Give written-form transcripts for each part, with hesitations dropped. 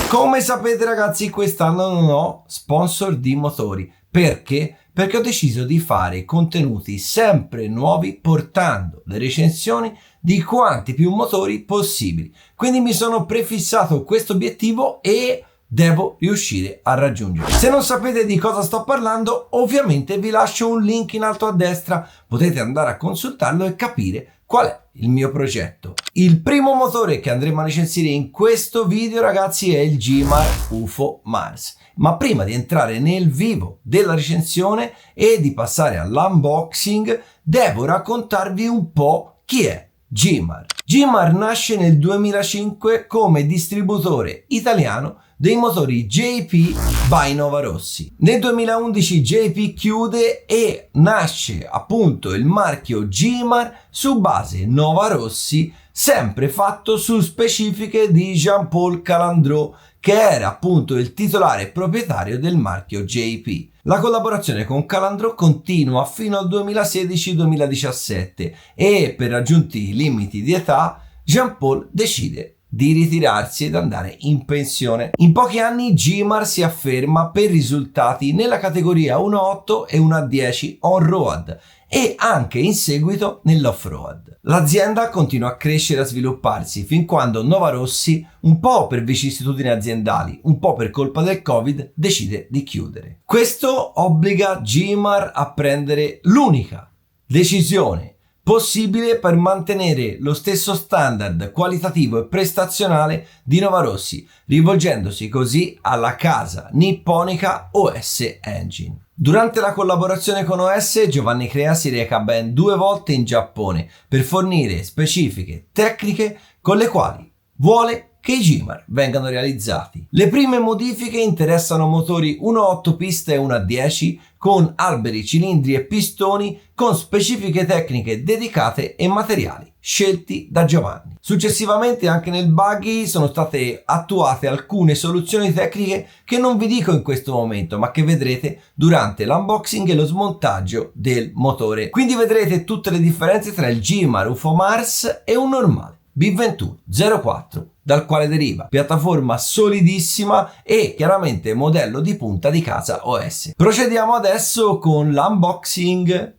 Come sapete ragazzi, quest'anno non ho sponsor di motori. Perché? Perché ho deciso di fare contenuti sempre nuovi portando le recensioni di quanti più motori possibili. Quindi mi sono prefissato questo obiettivo e devo riuscire a raggiungerlo. Se non sapete di cosa sto parlando, ovviamente vi lascio un link in alto a destra, potete andare a consultarlo e capire qual è il mio progetto. Il primo motore che andremo a recensire in questo video ragazzi è il Gimar UFO Mars. Ma prima di entrare nel vivo della recensione e di passare all'unboxing, devo raccontarvi un po' chi è Gimar. Gimar nasce nel 2005 come distributore italiano dei motori JP by Novarossi. Nel 2011 JP chiude e nasce appunto il marchio Gimar su base Novarossi, sempre fatto su specifiche di Jean-Paul Calandrot, che era appunto il titolare proprietario del marchio JP. La collaborazione con Calandrot continua fino al 2016-2017 e per raggiunti i limiti di età Jean-Paul decide di ritirarsi ed andare in pensione. In pochi anni Gimar si afferma per risultati nella categoria 1.8 e 1.10 on-road e anche in seguito nell'off-road. L'azienda continua a crescere e a svilupparsi fin quando Novarossi, un po' per vicissitudini aziendali, un po' per colpa del Covid, decide di chiudere. Questo obbliga Gimar a prendere l'unica decisione possibile per mantenere lo stesso standard qualitativo e prestazionale di Novarossi, rivolgendosi così alla casa nipponica OS Engine. Durante la collaborazione con OS, Giovanni Crea si reca ben 2 volte in Giappone per fornire specifiche tecniche con le quali vuole che i Gimar vengano realizzati. Le prime modifiche interessano motori 1.8 pista e 1.10 con alberi, cilindri e pistoni con specifiche tecniche dedicate e materiali scelti da Giovanni. Successivamente anche nel buggy sono state attuate alcune soluzioni tecniche che non vi dico in questo momento, ma che vedrete durante l'unboxing e lo smontaggio del motore. Quindi vedrete tutte le differenze tra il Gimar UFO Mars e un normale B2104, dal quale deriva piattaforma solidissima e chiaramente modello di punta di casa OS. Procediamo adesso con l'unboxing.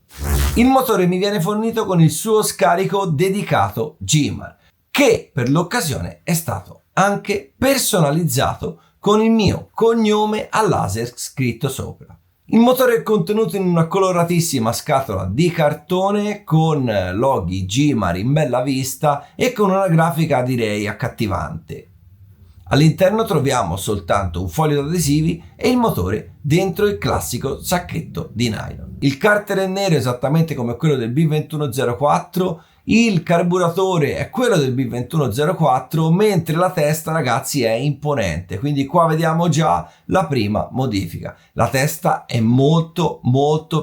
Il motore mi viene fornito con il suo scarico dedicato Gimar, che per l'occasione è stato anche personalizzato con il mio cognome a laser scritto sopra. Il motore è contenuto in una coloratissima scatola di cartone con loghi Gimar in bella vista e con una grafica direi accattivante. All'interno troviamo soltanto un foglio d'adesivi e il motore dentro il classico sacchetto di nylon. Il carter è nero esattamente come quello del B2104, il carburatore è quello del B2104, mentre la testa ragazzi è imponente, quindi qua vediamo già la prima modifica. La testa è molto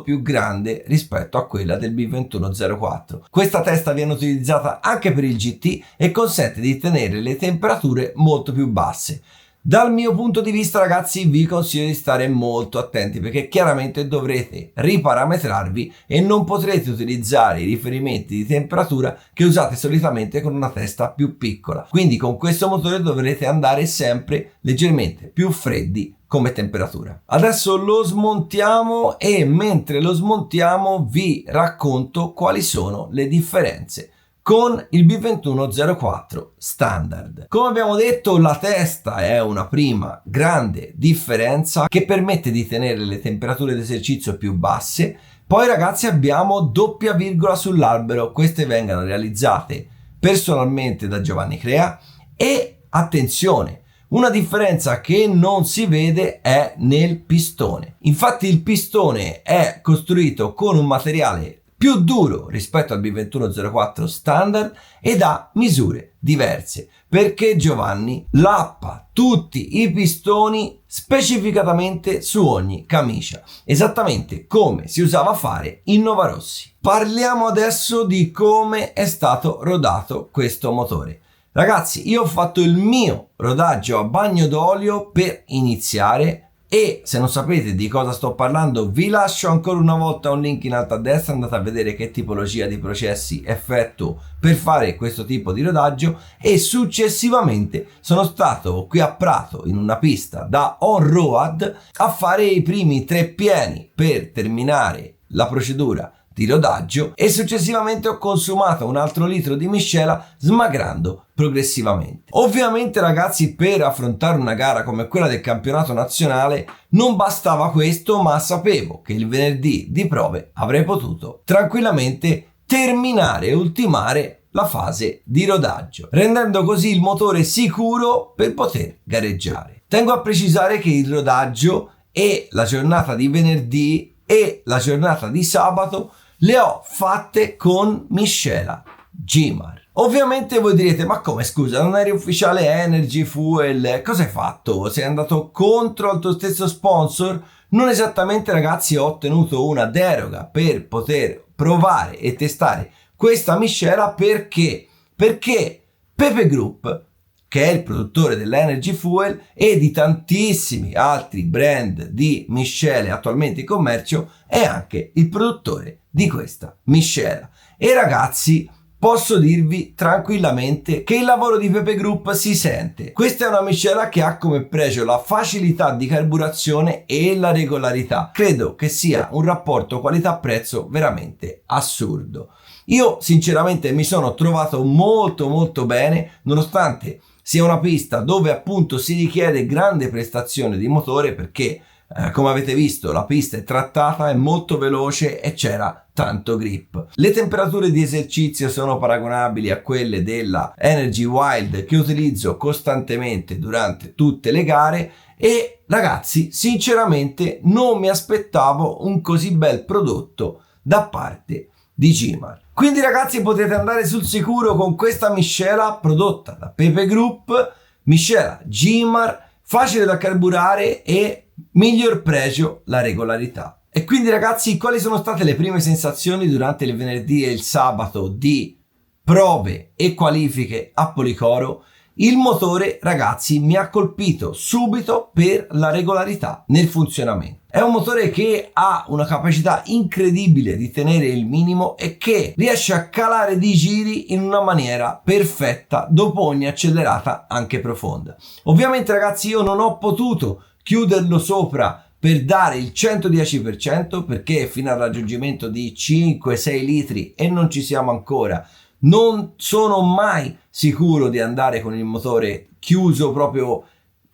più grande rispetto a quella del B2104. Questa testa viene utilizzata anche per il GT e consente di tenere le temperature molto più basse. Dal mio punto di vista ragazzi vi consiglio di stare molto attenti perché chiaramente dovrete riparametrarvi e non potrete utilizzare i riferimenti di temperatura che usate solitamente con una testa più piccola. Quindi con questo motore dovrete andare sempre leggermente più freddi come temperatura. Adesso lo smontiamo e mentre lo smontiamo vi racconto quali sono le differenze con il B2104 standard. Come abbiamo detto, la testa è una prima grande differenza che permette di tenere le temperature d'esercizio più basse. Poi ragazzi abbiamo doppia virgola sull'albero, queste vengono realizzate personalmente da Giovanni Crea e attenzione, una differenza che non si vede è nel pistone. Infatti il pistone è costruito con un materiale più duro rispetto al B2104 standard ed ha misure diverse perché Giovanni lappa tutti i pistoni specificatamente su ogni camicia, esattamente come si usava fare in Novarossi. Parliamo adesso di come è stato rodato questo motore. Ragazzi, io ho fatto il mio rodaggio a bagno d'olio per iniziare E se non sapete di cosa sto parlando, vi lascio ancora una volta un link in alto a destra, andate a vedere che tipologia di processi effettuo per fare questo tipo di rodaggio. E successivamente sono stato qui a Prato in una pista da on-road a fare i primi 3 pieni per terminare la procedura di rodaggio, e successivamente ho consumato un altro litro di miscela smagrando progressivamente. Ovviamente ragazzi, per affrontare una gara come quella del campionato nazionale non bastava questo, ma sapevo che il venerdì di prove avrei potuto tranquillamente terminare e ultimare la fase di rodaggio, rendendo così il motore sicuro per poter gareggiare. Tengo a precisare che il rodaggio e la giornata di venerdì e la giornata di sabato le ho fatte con miscela Gimar. Ovviamente voi direte: ma come, scusa, non eri ufficiale Energy Fuel? Cosa hai fatto? Sei andato contro il tuo stesso sponsor? Non esattamente ragazzi, ho ottenuto una deroga per poter provare e testare questa miscela. Perché Pepe Group, che è il produttore dell'Energy Fuel e di tantissimi altri brand di miscele attualmente in commercio, è anche il produttore di questa miscela. E ragazzi, posso dirvi tranquillamente che il lavoro di Pepe Group si sente. Questa è una miscela che ha come pregio la facilità di carburazione e la regolarità. Credo che sia un rapporto qualità-prezzo veramente assurdo. Io sinceramente mi sono trovato molto bene, nonostante sia una pista dove appunto si richiede grande prestazione di motore, perché come avete visto la pista è trattata, è molto veloce e c'era tanto grip. Le temperature di esercizio sono paragonabili a quelle della Energy Wild che utilizzo costantemente durante tutte le gare, e ragazzi sinceramente non mi aspettavo un così bel prodotto da parte di Gimar. Quindi ragazzi, potete andare sul sicuro con questa miscela prodotta da Pepe Group, miscela Gimar, facile da carburare e miglior pregio la regolarità. E quindi ragazzi, quali sono state le prime sensazioni durante il venerdì e il sabato di prove e qualifiche a Policoro? Il motore ragazzi mi ha colpito subito per la regolarità nel funzionamento. È un motore che ha una capacità incredibile di tenere il minimo e che riesce a calare di giri in una maniera perfetta dopo ogni accelerata anche profonda. Ovviamente ragazzi, io non ho potuto chiuderlo sopra per dare il 110%, perché fino al raggiungimento di 5-6 litri e non ci siamo ancora, non sono mai sicuro di andare con il motore chiuso proprio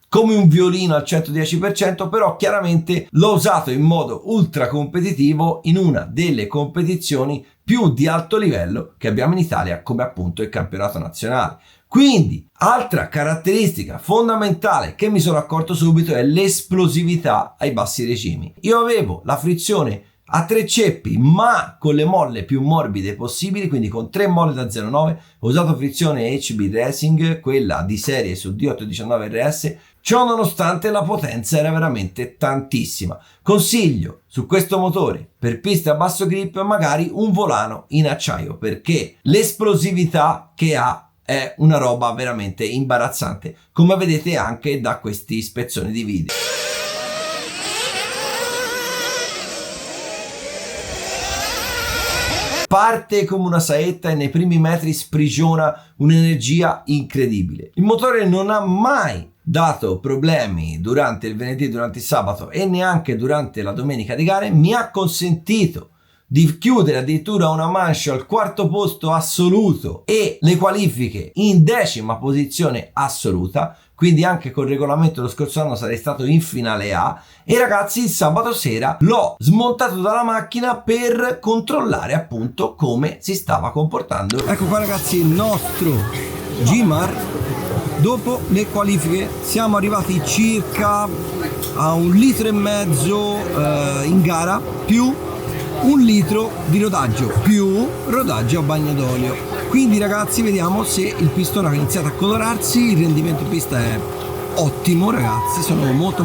come un violino al 110%, però chiaramente l'ho usato in modo ultra competitivo in una delle competizioni più di alto livello che abbiamo in Italia, come appunto il campionato nazionale. Quindi, altra caratteristica fondamentale che mi sono accorto subito è l'esplosività ai bassi regimi. Io avevo la frizione a 3 ceppi, ma con le molle più morbide possibili, quindi con 3 molle da 0,9. Ho usato frizione HB Racing, quella di serie su D819 RS. Ciò nonostante la potenza era veramente tantissima. Consiglio su questo motore per piste a basso grip magari un volano in acciaio, perché l'esplosività che ha è una roba veramente imbarazzante, come vedete anche da questi spezzoni di video. Parte come una saetta e nei primi metri sprigiona un'energia incredibile. Il motore non ha mai dato problemi durante il venerdì, durante il sabato e neanche durante la domenica di gare. Mi ha consentito di chiudere addirittura una manche al 4º posto assoluto e le qualifiche in 10ª posizione assoluta, quindi anche col regolamento lo scorso anno sarei stato in finale A. E ragazzi, il sabato sera l'ho smontato dalla macchina per controllare appunto come si stava comportando. Ecco qua ragazzi il nostro Gimar. Dopo le qualifiche siamo arrivati circa a 1,5 litri in gara, più 1 litro di rodaggio, più rodaggio a bagno d'olio. Quindi ragazzi, vediamo se il pistone ha iniziato a colorarsi. Il rendimento in pista è ottimo ragazzi, sono molto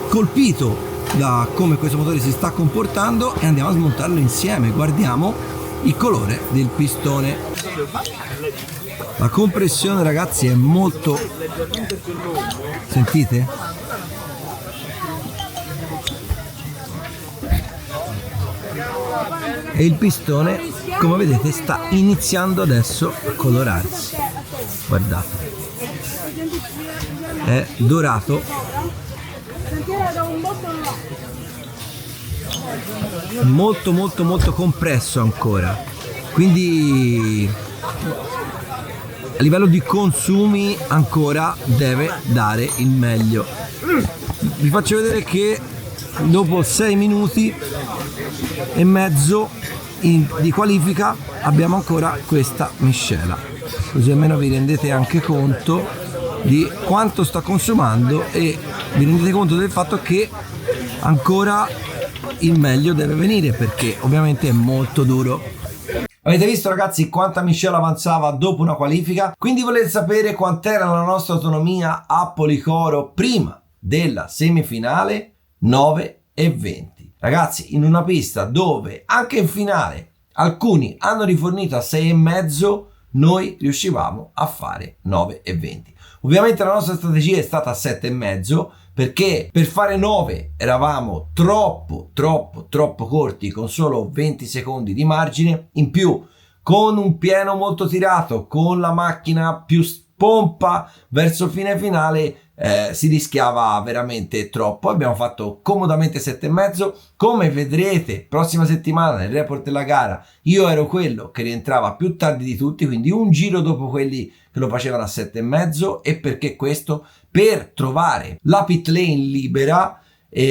colpito da come questo motore si sta comportando e andiamo a smontarlo insieme. Guardiamo il colore del pistone. La compressione ragazzi è molto, sentite? e il pistone, come vedete, sta iniziando adesso a colorarsi. Guardate, è dorato, molto molto molto compresso ancora, quindi a livello di consumi ancora deve dare il meglio. Vi faccio vedere che dopo 6 minuti e mezzo di qualifica abbiamo ancora questa miscela, così almeno vi rendete anche conto di quanto sta consumando e vi rendete conto del fatto che ancora il meglio deve venire, perché ovviamente è molto duro. Avete visto ragazzi quanta miscela avanzava dopo una qualifica? Quindi volete sapere quant'era la nostra autonomia a Policoro prima della semifinale? 9,20. Ragazzi, in una pista dove anche in finale alcuni hanno rifornito a 6,5, noi riuscivamo a fare 9,20. Ovviamente la nostra strategia è stata a 7,5, perché per fare 9 eravamo troppo corti, con solo 20 secondi di margine. In più, con un pieno molto tirato, con la macchina più pompa verso fine finale, si rischiava veramente troppo. Abbiamo fatto comodamente 7,5. Come vedrete prossima settimana nel report della gara, io ero quello che rientrava più tardi di tutti, quindi un giro dopo quelli che lo facevano a 7,5. E perché questo? Per trovare la pit lane libera,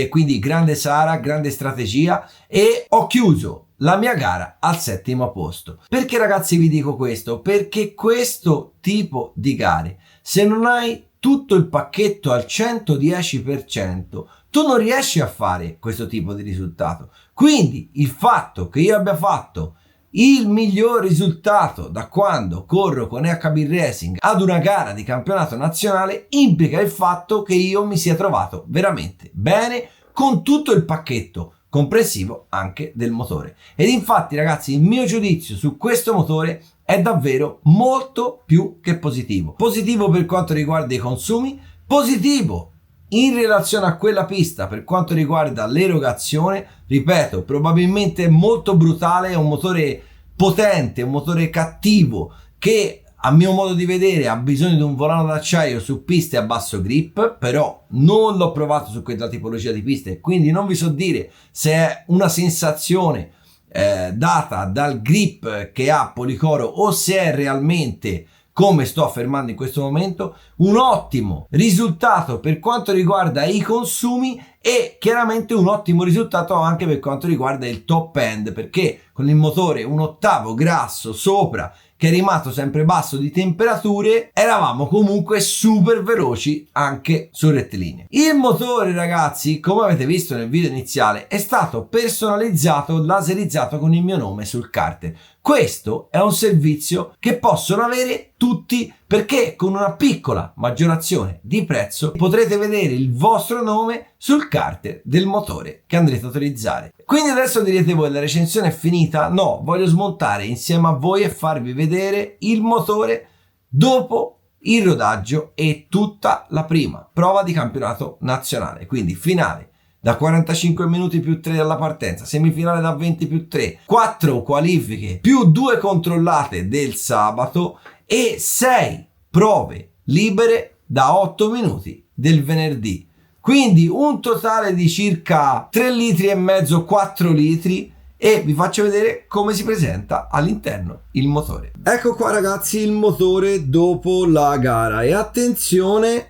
quindi grande Sara, grande strategia, e ho chiuso la mia gara al 7° posto. Perché ragazzi vi dico questo? Perché questo tipo di gare, se non hai tutto il pacchetto al 110%, tu non riesci a fare questo tipo di risultato. Quindi il fatto che io abbia fatto il miglior risultato da quando corro con HB Racing ad una gara di campionato nazionale implica il fatto che io mi sia trovato veramente bene con tutto il pacchetto, comprensivo anche del motore. Ed infatti ragazzi, il mio giudizio su questo motore è davvero molto più che positivo. Positivo per quanto riguarda i consumi, positivo in relazione a quella pista per quanto riguarda l'erogazione. Ripeto, probabilmente molto brutale, è un motore potente, un motore cattivo che a mio modo di vedere ha bisogno di un volano d'acciaio su piste a basso grip, però non l'ho provato su quella tipologia di piste, quindi non vi so dire se è una sensazione data dal grip che ha Policoro o se è realmente, come sto affermando in questo momento, un ottimo risultato per quanto riguarda i consumi e chiaramente un ottimo risultato anche per quanto riguarda il top end, perché con il motore 1/8 grasso sopra, che è rimasto sempre basso di temperature, eravamo comunque super veloci anche su rettilineo. Il motore ragazzi, come avete visto nel video iniziale, è stato personalizzato, laserizzato con il mio nome sul carter. Questo è un servizio che possono avere tutti, perché con una piccola maggiorazione di prezzo potrete vedere il vostro nome sul carter del motore che andrete a utilizzare. Quindi adesso direte voi, la recensione è finita? No, voglio smontare insieme a voi e farvi vedere il motore dopo il rodaggio e tutta la prima prova di campionato nazionale, quindi finale da 45 minuti più 3 dalla partenza, semifinale da 20 più 3, 4 qualifiche più 2 controllate del sabato e 6 prove libere da 8 minuti del venerdì. Quindi un totale di circa 3 litri e mezzo, 4 litri, e vi faccio vedere come si presenta all'interno il motore. Ecco qua ragazzi il motore dopo la gara e attenzione,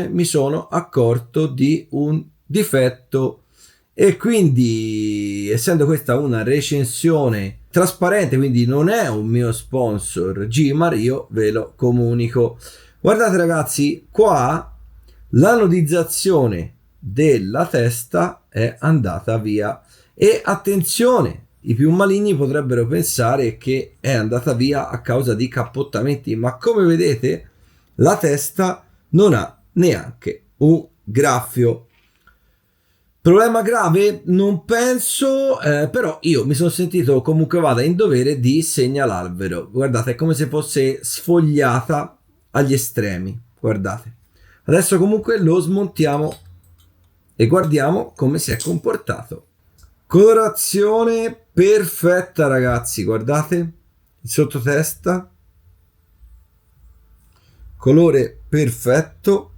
mi sono accorto di un difetto e quindi, essendo questa una recensione trasparente, quindi non è un mio sponsor Gimar, io ve lo comunico. Guardate ragazzi, qua l'anodizzazione della testa è andata via e attenzione, i più maligni potrebbero pensare che è andata via a causa di cappottamenti, ma come vedete la testa non ha neanche un graffio. Problema grave? Non penso, però io mi sono sentito comunque vada in dovere di segnalarvelo. Guardate, è come se fosse sfogliata agli estremi, guardate. Adesso comunque lo smontiamo e guardiamo come si è comportato. Colorazione perfetta, ragazzi, guardate il sottotesta, colore perfetto,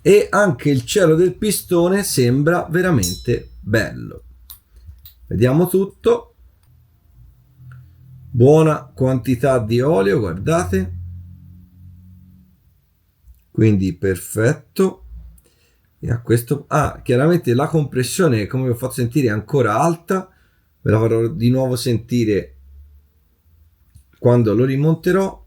e anche il cielo del pistone sembra veramente bello. Vediamo tutto. Buona quantità di olio, guardate, quindi perfetto. E a questo chiaramente la compressione, come vi ho fatto sentire, è ancora alta, ve la farò di nuovo sentire quando lo rimonterò.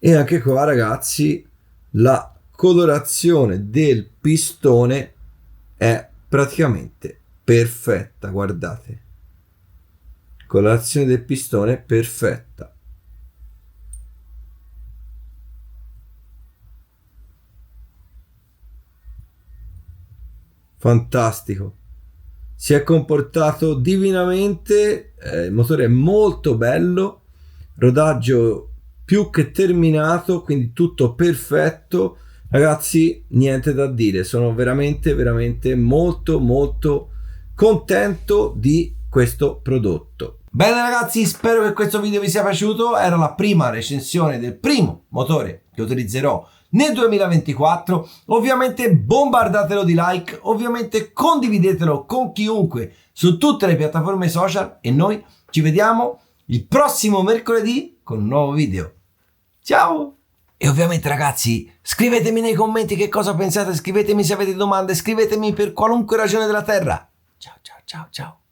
E anche qua, ragazzi, la colorazione del pistone è praticamente perfetta, guardate, colorazione del pistone perfetta. Fantastico, si è comportato divinamente, il motore è molto bello, rodaggio più che terminato, quindi tutto perfetto. Ragazzi, niente da dire, sono veramente molto contento di questo prodotto. Bene ragazzi, spero che questo video vi sia piaciuto. Era la prima recensione del primo motore che utilizzerò nel 2024. Ovviamente bombardatelo di like, ovviamente condividetelo con chiunque su tutte le piattaforme social, e noi ci vediamo il prossimo mercoledì con un nuovo video. Ciao! E ovviamente ragazzi, scrivetemi nei commenti che cosa pensate, scrivetemi se avete domande, scrivetemi per qualunque ragione della terra. Ciao ciao ciao ciao!